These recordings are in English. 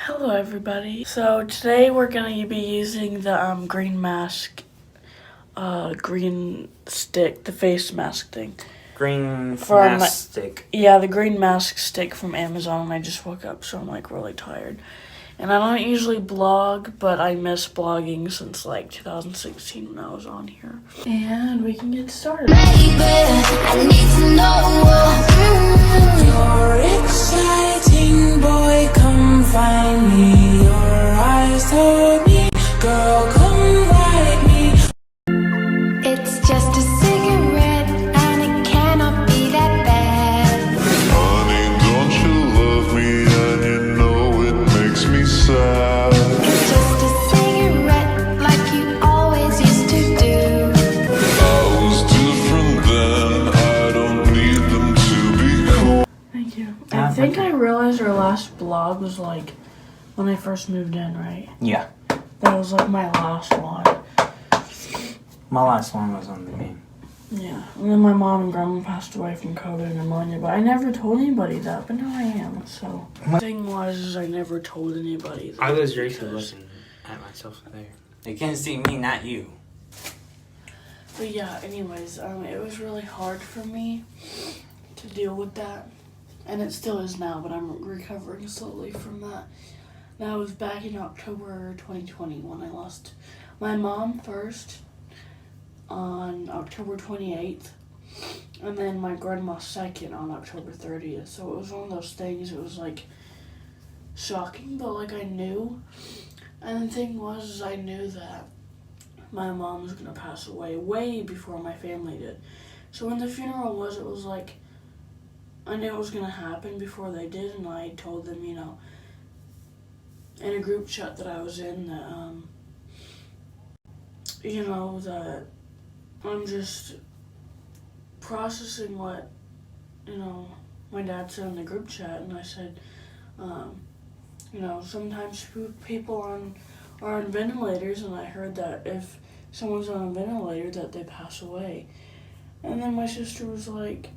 Hello everybody. So today we're gonna be using the green mask, green stick, the face mask thing. Green For mask stick. Yeah, the green mask stick from Amazon. I just woke up, so I'm like really tired. And I don't usually blog, but I miss blogging since like 2016 when I was on here. And we can get started. Baby, I need to know. You're exciting, boy, come find me. Your eyes told me, girl, come ride me. It's just a cigarette, and it cannot be that bad. Honey, don't you love me? And you know it makes me sad. It's just a cigarette, like you always used to do. I was different then. I don't need them to be cool. Thank you. I think I realized our last blog was like when I first moved in, right? Yeah. That was like my last one. My last one was on the game. Yeah, and then my mom and grandma passed away from COVID and pneumonia, but I never told anybody that, but now I am, so. The thing was, is I never told anybody that. I was really looking at myself there. They can't see me, not you. But yeah, anyways, it was really hard for me to deal with that, and it still is now, but I'm recovering slowly from that. That was back in October 2020 when I lost my mom first on October 28th, and then my grandma second on October 30th. So it was one of those things, it was like shocking, but like I knew. And the thing was, is I knew that my mom was gonna pass away way before my family did. So when the funeral was, it was like, I knew it was gonna happen before they did, and I told them, you know, in a group chat that I was in, that, you know, that I'm just processing what, you know, my dad said in the group chat, and I said, you know, sometimes people are on ventilators, and I heard that if someone's on a ventilator that they pass away. And then my sister was like,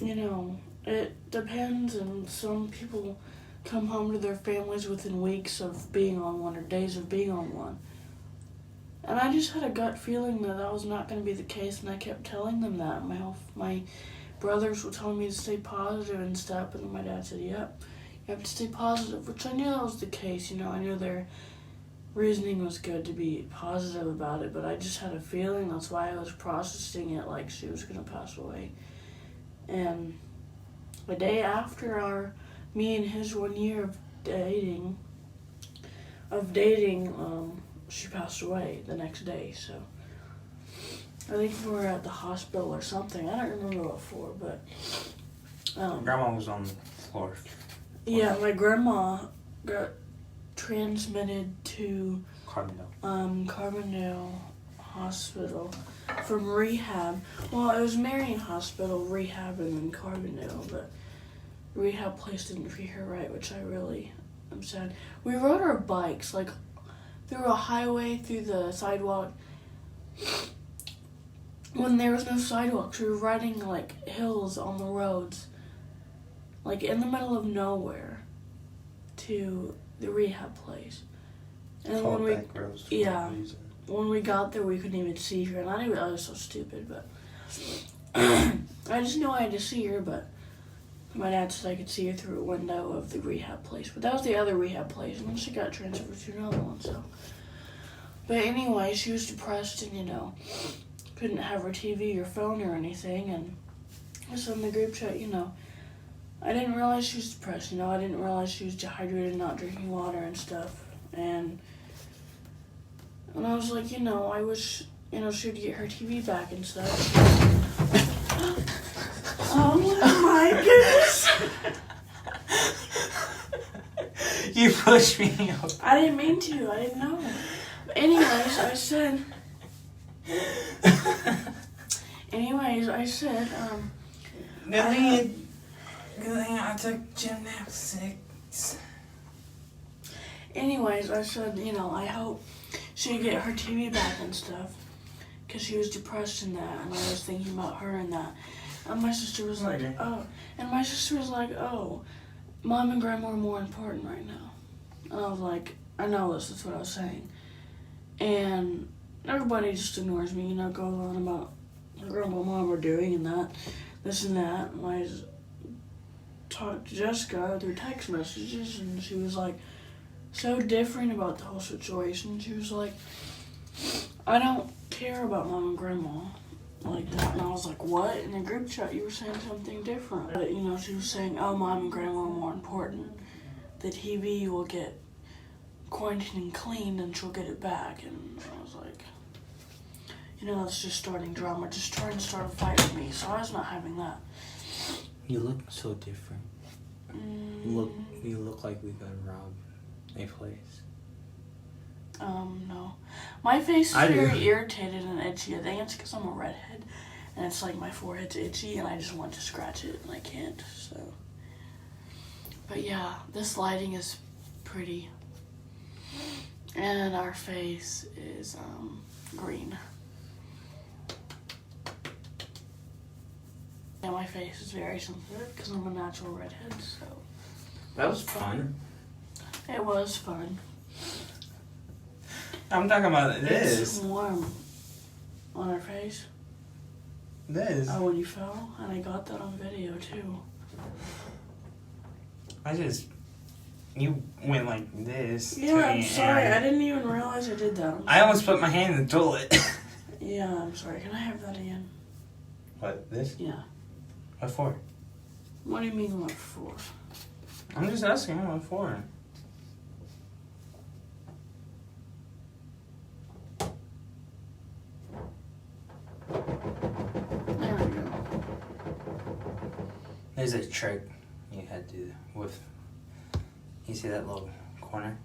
you know, it depends, and some people come home to their families within weeks of being on one or days of being on one. And I just had a gut feeling that that was not going to be the case, and I kept telling them that. My brothers were telling me to stay positive and stuff, and my dad said, yep, you have to stay positive, which I knew that was the case. You know, I knew their reasoning was good to be positive about it, but I just had a feeling. That's why I was processing it like she was going to pass away. And the day after me and his 1 year of dating, she passed away the next day. So I think we were at the hospital or something. I don't remember what for, but Grandma was on the floor. Yeah, my grandma got transmitted to Carbondale Hospital from rehab. Well, it was Marion Hospital, rehab, and then Carbondale, but rehab place didn't treat her right, which I really am sad. We rode our bikes, like, through a highway, through the sidewalk. When there was no sidewalks, we were riding, like, hills on the roads, like, in the middle of nowhere, to the rehab place. And when when we got there, we couldn't even see her, and I knew I was so stupid, but I just knew I had to see her, but my dad said I could see her through a window of the rehab place, but that was the other rehab place, and then she got transferred to another one, so. But anyway, she was depressed, and, you know, couldn't have her TV or phone or anything, and I said in the group chat, you know, I didn't realize she was depressed, you know, I didn't realize she was dehydrated, not drinking water and stuff, and I was like, you know, I wish, you know, she'd get her TV back and stuff. Oh my goodness! You pushed me up. I didn't mean to, I didn't know. But anyways, I said, Good thing I took gymnastics. Anyways, I said, you know, I hope she'd get her TV back and stuff, because she was depressed in that, and I was thinking about her and that. And my sister was like, oh. And my sister was like, oh. Mom and Grandma are more important right now. And I was like, I know this, that's what I was saying. And everybody just ignores me, goes on about what Grandma and Mom are doing and that, this and that. And I just talked to Jessica through text messages, and she was like so different about the whole situation. She was like, I don't care about Mom and Grandma like that. And I was like, what? In the group chat you were saying something different. But, she was saying, oh, Mom and Grandma are more important. The TV will get quarantined and cleaned and she'll get it back. And I was like, that's just starting drama, just trying to start a fight with me. So I was not having that. You look so different. You look like we got robbed a place. No. My face is very irritated and itchy. I think it's because I'm a redhead. And it's like my forehead's itchy and I just want to scratch it and I can't, so. But yeah, this lighting is pretty. And our face is, green. Yeah, my face is very sensitive because I'm a natural redhead, so. That was fun. It was fun. I'm talking about this. It's warm on our face. This. Oh, when you fell? And I got that on video, too. You went like this. Yeah, I'm sorry. I didn't even realize I did that. I almost put my hand in the toilet. Yeah, I'm sorry. Can I have that again? What, this? Yeah. What for? What do you mean, what for? I'm just asking what for. There we go. There's a trick you had to do with. You see that little corner?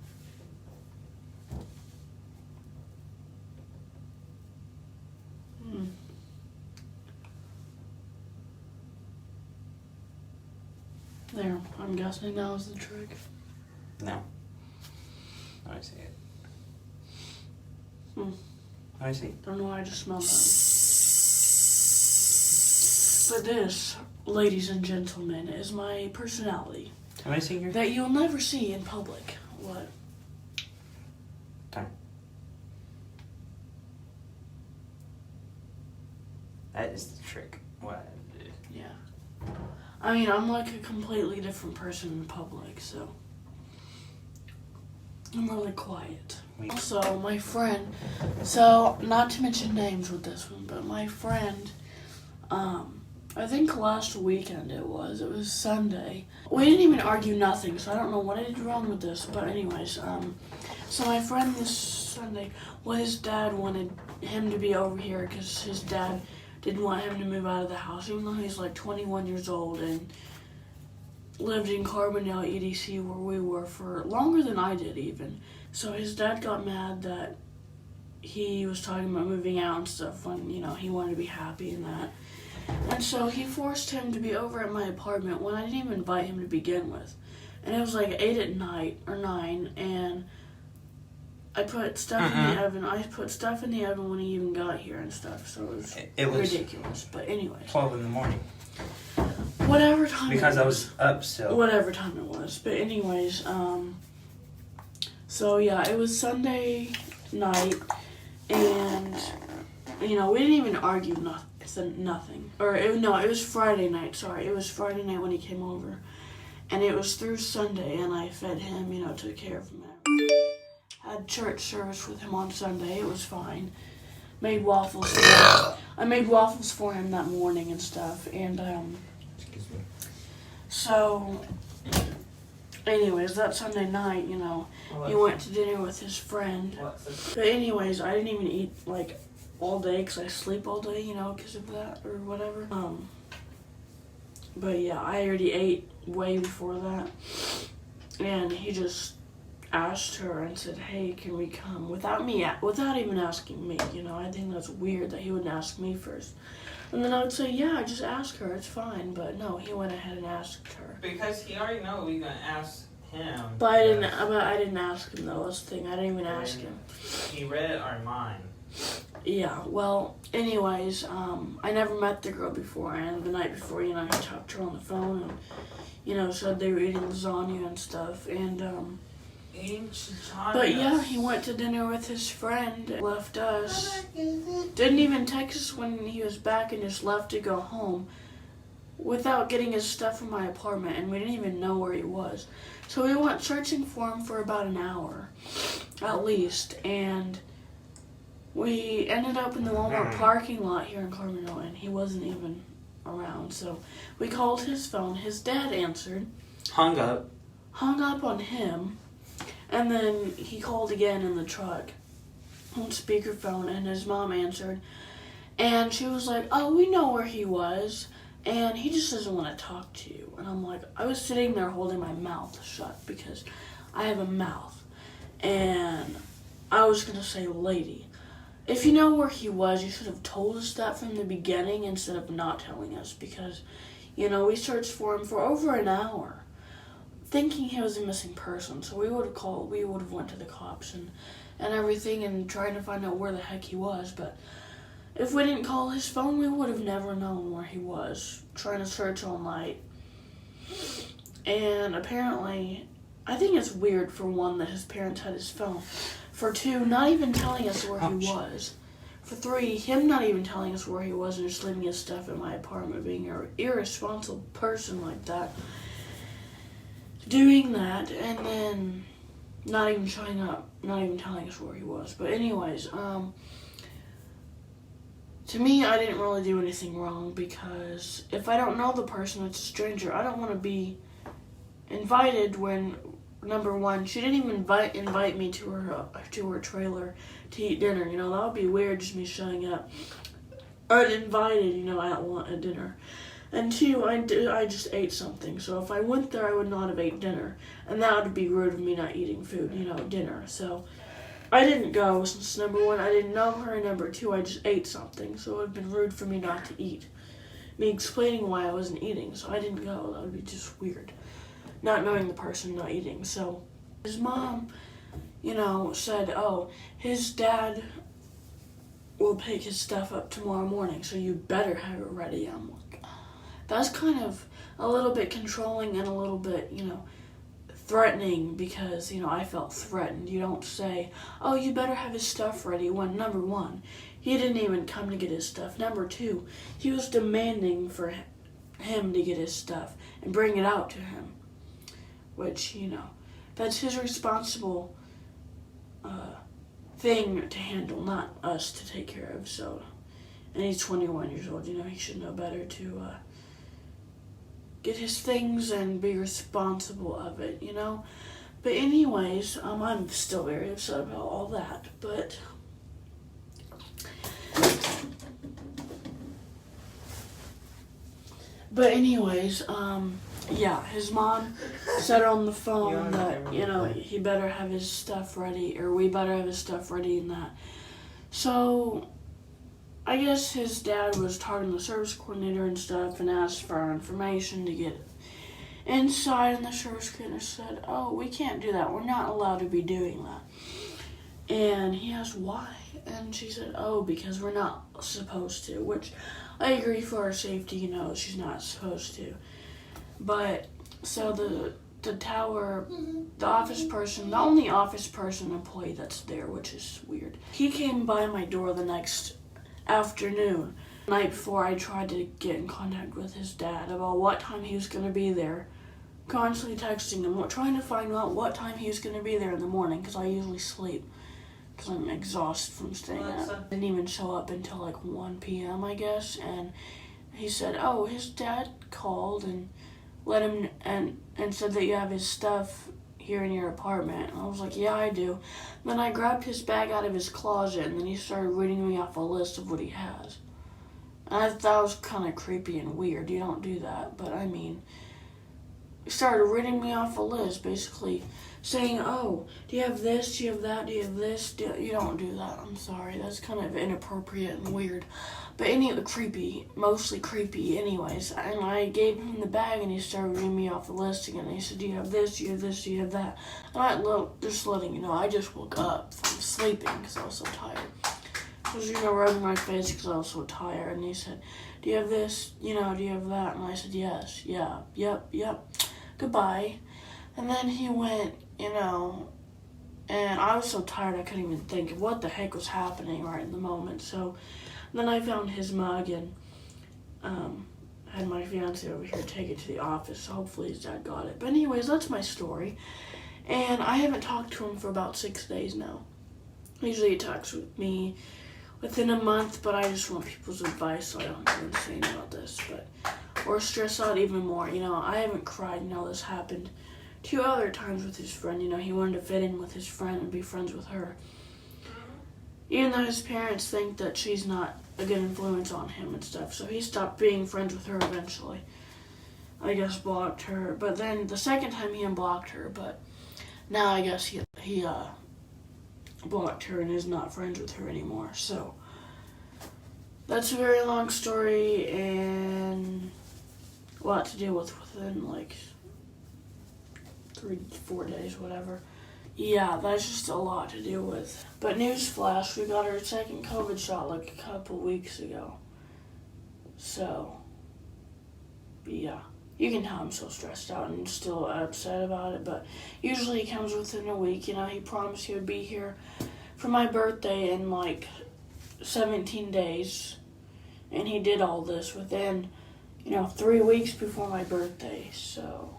There, I'm guessing that was the trick. No. I see it. I see. Don't know why I just smelled that. But this, ladies and gentlemen, is my personality. Can I see your... That you'll never see in public. What? Time. That is the trick. What I did. Yeah. I mean, I'm like a completely different person in public, so. I'm really quiet. Also, my friend, so not to mention names with this one, but my friend, I think last weekend it was Sunday. We didn't even argue nothing, so I don't know what I did wrong with this, but anyways, so my friend this Sunday, well, his dad wanted him to be over here because his dad didn't want him to move out of the house, even though he's like 21 years old and lived in Carbondale, EDC, where we were for longer than I did even. So his dad got mad that he was talking about moving out and stuff when, he wanted to be happy and that. And so he forced him to be over at my apartment when I didn't even invite him to begin with. And it was like 8 at night, or 9, and I put stuff in the oven. I put stuff in the oven when he even got here and stuff, so it was ridiculous. But anyway. 12 in the morning. Whatever time because it was. I was up still. Whatever time it was. But anyways, so yeah, it was Sunday night, and, we didn't even argue nothing. Or, it was Friday night, sorry. It was Friday night when he came over. And it was through Sunday, and I fed him, took care of him. Had church service with him on Sunday. It was fine. Made waffles for him. I made waffles for him that morning and stuff. And, Excuse me. so, anyways, that Sunday night, he went to dinner with his friend. But anyways, I didn't even eat, all day because I sleep all day, because of that or whatever. But yeah, I already ate way before that. And he just asked her and said, hey, can we come? Without even asking me, I think that's weird that he wouldn't ask me first. And then I would say, yeah, just ask her, it's fine. But no, he went ahead and asked her. Because he already know we gonna ask him. But I didn't ask him though, that's the thing, I didn't even ask him. He read our mind. yeah, well, anyways, I never met the girl before, and the night before, he talked to her on the phone, and, said they were eating lasagna and stuff, and, but yeah, he went to dinner with his friend, left us, didn't even text us when he was back, and just left to go home without getting his stuff from my apartment, and we didn't even know where he was. So we went searching for him for about an hour, at least, and we ended up in the Walmart parking lot here in Carmelo, and he wasn't even around. So we called his phone. His dad answered. Hung up on him, and then he called again in the truck on speakerphone, and his mom answered, and she was like, "Oh, we know where he was, and he just doesn't want to talk to you." And I'm like, I was sitting there holding my mouth shut because I have a mouth, and I was gonna say, "Lady, if you know where he was, you should have told us that from the beginning instead of not telling us," because, we searched for him for over an hour, thinking he was a missing person. So we would have went to the cops and everything and trying to find out where the heck he was. But if we didn't call his phone, we would have never known where he was, trying to search all night. And apparently, I think it's weird, for one, that his parents had his phone. For two, not even telling us where he was. For three, him not even telling us where he was and just leaving his stuff in my apartment, being an irresponsible person like that. Doing that, and then not even showing up, not even telling us where he was. But anyways, to me, I didn't really do anything wrong, because if I don't know the person, it's a stranger. I don't want to be invited when, number one, she didn't even invite me to her trailer to eat dinner. That would be weird, just me showing up uninvited, at dinner. And two, I just ate something. So if I went there, I would not have ate dinner, and that would be rude of me not eating food, dinner. So I didn't go, since number one, I didn't know her, and number two, I just ate something. So it would have been rude for me not to eat. Me explaining why I wasn't eating, so I didn't go. That would be just weird. Not knowing the person, not eating. So his mom, said, "Oh, his dad will pick his stuff up tomorrow morning, so you better have it ready." I'm like, that's kind of a little bit controlling and a little bit, threatening, because, I felt threatened. You don't say, "Oh, you better have his stuff ready," when, number one, he didn't even come to get his stuff. Number two, he was demanding for him to get his stuff and bring it out to him, which, that's his responsible thing to handle, not us to take care of. So, and he's 21 years old, he should know better to get his things and be responsible of it, But anyways, I'm still very upset about all that, but anyways, yeah, his mom said on the phone that, he better have his stuff ready, or we better have his stuff ready, and that. So I guess his dad was talking to the service coordinator and stuff and asked for our information to get inside, and the service coordinator said, "Oh, we can't do that. We're not allowed to be doing that." And he asked why, and she said, "Oh, because we're not supposed to," which I agree, for our safety, she's not supposed to. But, so the tower, the office person, the only office person employee that's there, which is weird, he came by my door the next afternoon. The night before, I tried to get in contact with his dad about what time he was going to be there, constantly texting him, trying to find out what time he was going to be there in the morning, because I usually sleep, because I'm exhausted from staying up. Didn't even show up until like 1 p.m., I guess, and he said, "Oh, his dad called and let him, and said that you have his stuff here in your apartment." And I was like, "Yeah, I do." Then I grabbed his bag out of his closet, and then he started reading me off a list of what he has. And I thought that was kind of creepy and weird. You don't do that, but I mean, he started reading me off a list, basically saying, "Oh, do you have this? Do you have that? Do you have this?" You don't do that. I'm sorry. That's kind of inappropriate and weird. But creepy, mostly creepy anyways. And I gave him the bag, and he started reading me off the list again. And he said, "Do you have this? Do you have this? Do you have that?" And just letting you know, I just woke up from sleeping because I was so tired. was, rubbing my face because I was so tired. And he said, do you have this? Do you have that? And I said, yes, yeah, yep, goodbye. And then he went, and I was so tired I couldn't even think of what the heck was happening right in the moment. So then I found his mug and had my fiance over here take it to the office. So hopefully his dad got it. But anyways, that's my story. And I haven't talked to him for about 6 days now. Usually he talks with me within a month, but I just want people's advice so I don't go insane about this. Or stress out even more. I haven't cried. This happened 2 other times with his friend. He wanted to fit in with his friend and be friends with her. Even though his parents think that she's not a good influence on him and stuff. So he stopped being friends with her eventually. I guess blocked her. But then the second time he unblocked her. But now I guess he blocked her and is not friends with her anymore. So that's a very long story and a lot to deal with within like 3-4 days, whatever. Yeah, that's just a lot to deal with. But newsflash, we got our second COVID shot like a couple weeks ago. So, yeah. You can tell I'm so stressed out and still upset about it, but usually he comes within a week. He promised he would be here for my birthday in like 17 days. And he did all this within, 3 weeks before my birthday, so.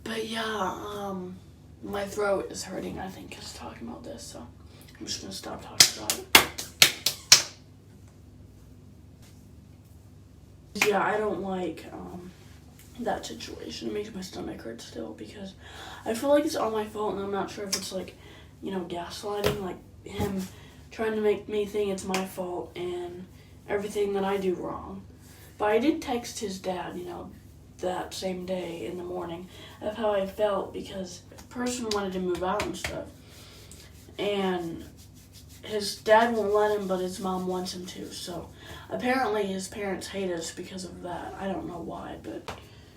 But yeah, my throat is hurting, I think, because talking about this, so I'm just going to stop talking about it. Yeah, I don't like that situation. It makes my stomach hurt still because I feel like it's all my fault, and I'm not sure if it's like, gaslighting, like him trying to make me think it's my fault and everything that I do wrong. But I did text his dad, that same day in the morning of how I felt because the person wanted to move out and stuff. And his dad won't let him, but his mom wants him to. So apparently his parents hate us because of that. I don't know why, but...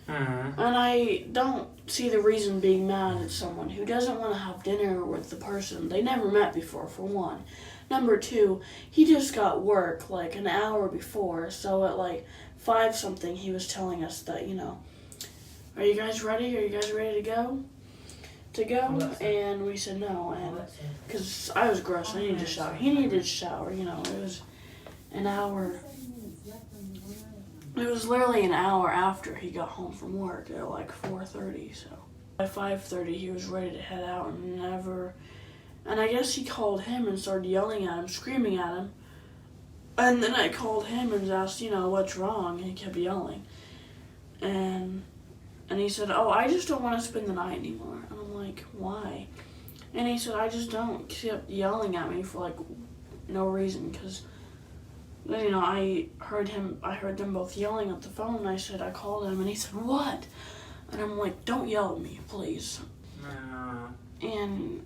And I don't see the reason being mad at someone who doesn't want to have dinner with the person they never met before, for one. Number 2, he just got work like an hour before, so at like 5 something he was telling us that, are you guys ready? Are you guys ready to go? And we said no, and because I was gross, I needed to shower. He needed to shower, it was an hour. It was literally an hour after he got home from work at like 4:30, so. By 5:30 he was ready to head out and I guess he called him and started yelling at him, screaming at him. And then I called him and asked, what's wrong? And he kept yelling. And he said, oh, I just don't want to spend the night anymore. And I'm like, why? And he said, I just don't. He kept yelling at me for like no reason because, I heard them both yelling at the phone, and I called him, and he said, what? And I'm like, don't yell at me, please. And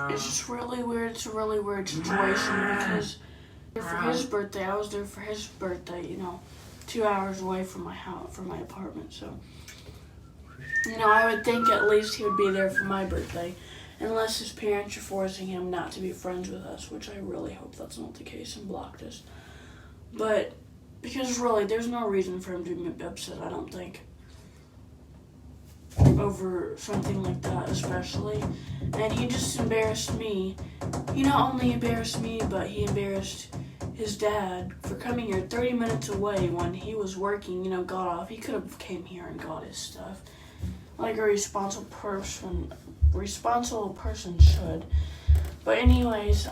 it's just really weird. It's a really weird situation because for his birthday, I was there for his birthday, 2 hours away from my house, from my apartment, so. I would think at least he would be there for my birthday, unless his parents are forcing him not to be friends with us, which I really hope that's not the case and blocked us. But, because really, there's no reason for him to be upset, I don't think, over something like that especially. And he just embarrassed me. He not only embarrassed me, but he embarrassed his dad for coming here 30 minutes away when he was working, got off. He could have came here and got his stuff. Like a responsible person should. But anyways,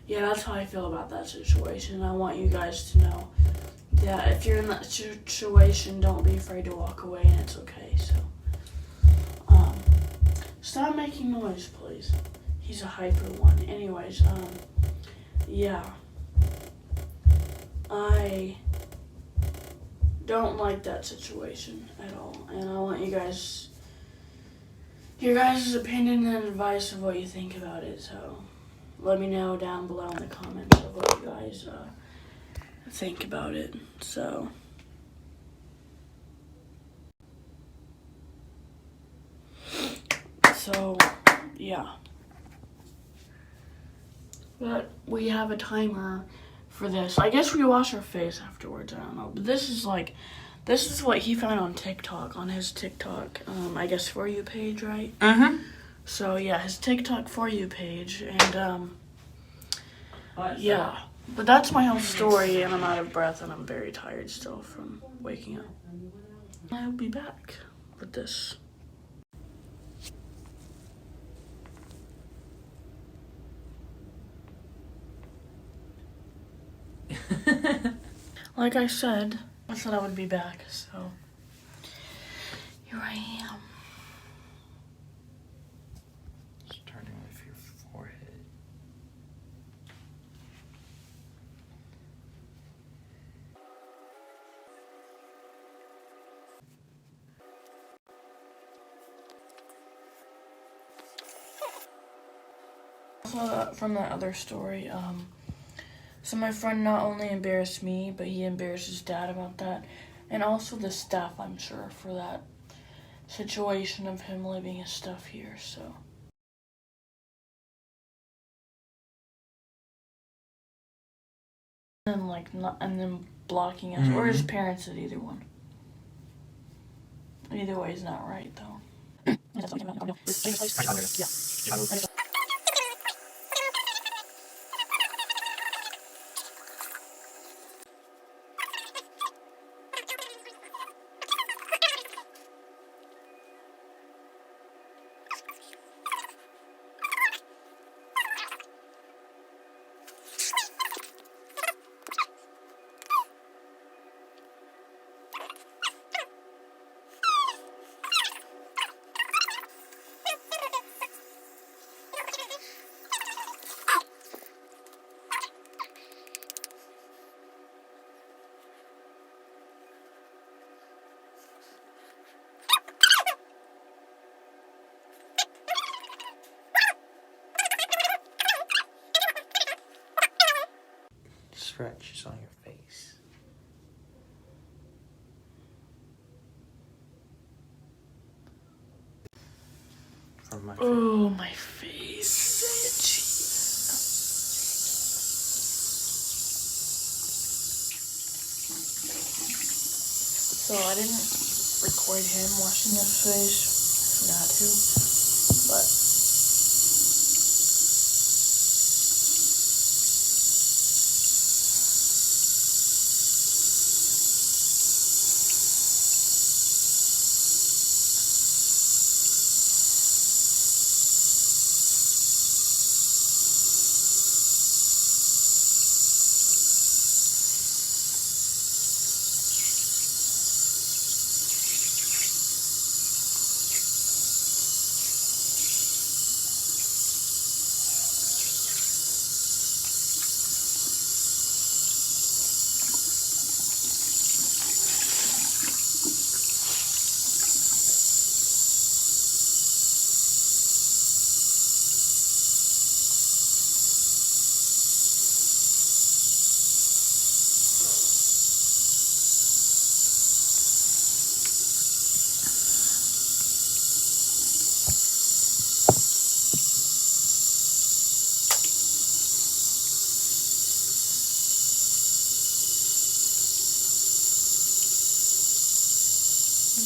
yeah, that's how I feel about that situation. I want you guys to know that if you're in that situation, don't be afraid to walk away, and it's okay. So, stop making noise, please. He's a hyper one. Anyways, yeah. I don't like that situation at all, and I want your guys' opinion and advice of what you think about it, so let me know down below in the comments of what you guys think about it, so So, yeah. But we have a timer for this. I guess we wash our face afterwards. I don't know. But this is what he found on TikTok, on his TikTok, I guess For You page, right? Mm-hmm. So, yeah, his TikTok For You page. And, yeah. But that's my whole story, and I'm out of breath, and I'm very tired still from waking up. I'll be back with this. Like I said I would be back, so here I am. Starting with your forehead. From that other story, so my friend not only embarrassed me, but he embarrassed his dad about that, and also the staff, I'm sure, for that situation of him leaving his stuff here, so. And then blocking us, or his parents did, either one. Either way is not right, though. Scratches on your face. From my face. Oh, my face. Itchy. So I didn't record him washing his face. I forgot to. But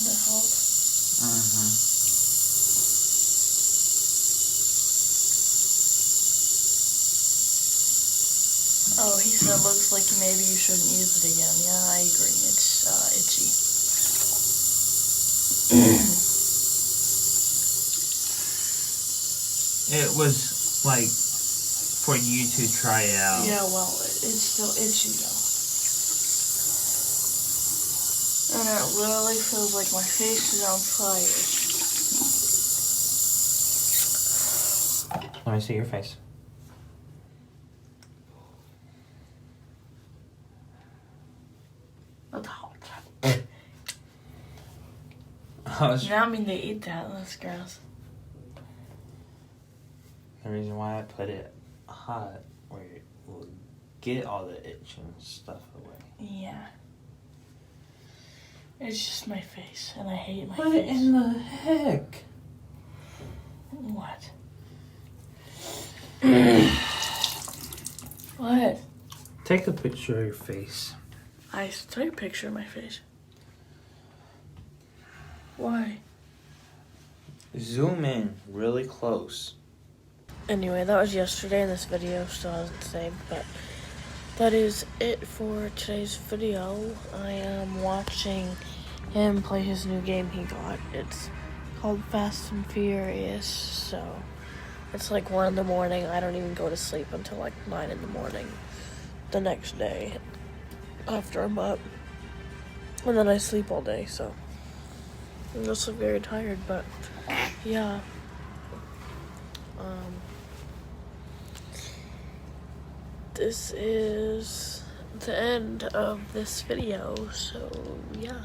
that help. Oh, he said looks like maybe you shouldn't use it again. Yeah, I agree. It's itchy. It was like for you to try it out. Yeah, well, it's still itchy though. And it literally feels like my face is on fire. Let me see your face. That's hot. The I mean they eat that. That's gross. reason why I put it hot, where it will get all the itch and stuff away. Yeah. It's just my face, and I hate my What face. in the heck? What? What? Take a picture of your face. I took a picture of my face. Why? Zoom in really close. Anyway, that was yesterday, and this video still hasn't the same, but that is it for today's video. I am watching him play his new game he got. It's called Fast and Furious, so it's like 1 in the morning. I don't even go to sleep until like 9 in the morning the next day after I'm up. And then I sleep all day, so I'm just very tired, but yeah. This is the end of this video, so yeah.